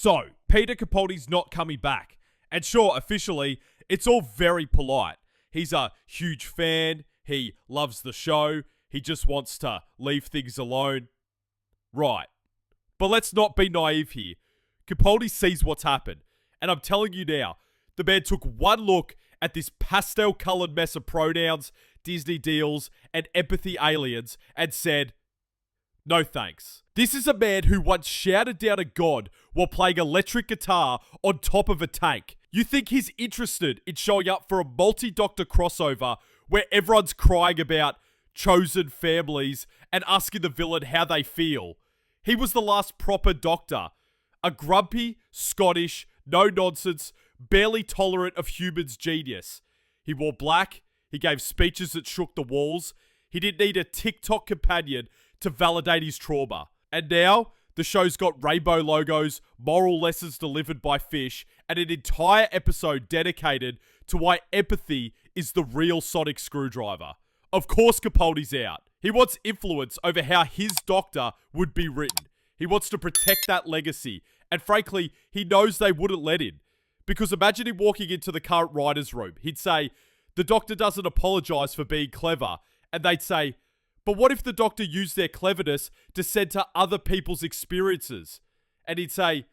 So, Peter Capaldi's not coming back. And sure, officially, it's all very polite. He's a huge fan. He loves the show. He just wants to leave things alone. Right. But let's not be naive here. Capaldi sees what's happened. And I'm telling you now, the man took one look at this pastel-coloured mess of pronouns, Disney deals, and empathy aliens and said, no thanks. This is a man who once shouted down a god while playing electric guitar on top of a tank. You think he's interested in showing up for a multi-doctor crossover where everyone's crying about chosen families and asking the villain how they feel? He was the last proper doctor. A grumpy, Scottish, no-nonsense, barely tolerant of humans genius. He wore black. He gave speeches that shook the walls. He didn't need a TikTok companion to validate his trauma. And now, the show's got rainbow logos, moral lessons delivered by fish, and an entire episode dedicated to why empathy is the real sonic screwdriver. Of course Capaldi's out. He wants influence over how his doctor would be written. He wants to protect that legacy. And frankly, he knows they wouldn't let him. Because imagine him walking into the current writer's room. He'd say, the doctor doesn't apologise for being clever. And they'd say, but what if the doctor used their cleverness to center other people's experiences? And he'd say,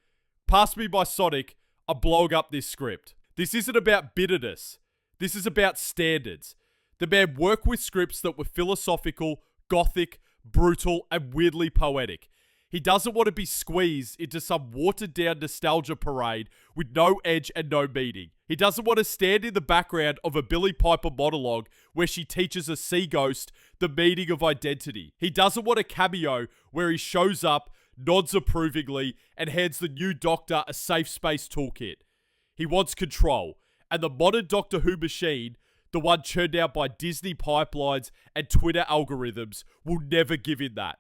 pass me my Sonic, I'm blowing up this script. This isn't about bitterness. This is about standards. The man worked with scripts that were philosophical, gothic, brutal, and weirdly poetic. He doesn't want to be squeezed into some watered-down nostalgia parade with no edge and no meaning. He doesn't want to stand in the background of a Billy Piper monologue where she teaches a sea ghost the meaning of identity. He doesn't want a cameo where he shows up, nods approvingly, and hands the new Doctor a safe space toolkit. He wants control, and the modern Doctor Who machine, the one churned out by Disney pipelines and Twitter algorithms, will never give him that.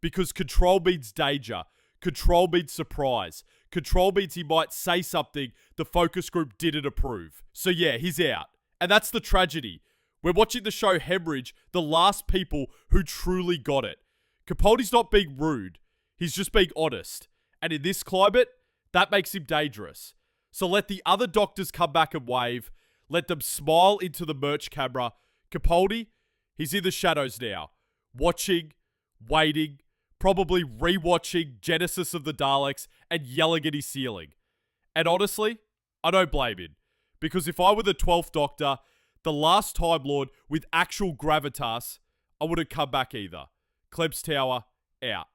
Because control means danger. Control means surprise. Control means he might say something the focus group didn't approve. So yeah, he's out. And that's the tragedy. We're watching the show hemorrhage the last people who truly got it. Capaldi's not being rude. He's just being honest. And in this climate, that makes him dangerous. So let the other doctors come back and wave. Let them smile into the merch camera. Capaldi, he's in the shadows now. Watching, waiting, probably rewatching Genesis of the Daleks and yelling at his ceiling. And honestly, I don't blame him. Because if I were the 12th Doctor, the last Time Lord with actual gravitas, I wouldn't come back either. Klebs Tower, out.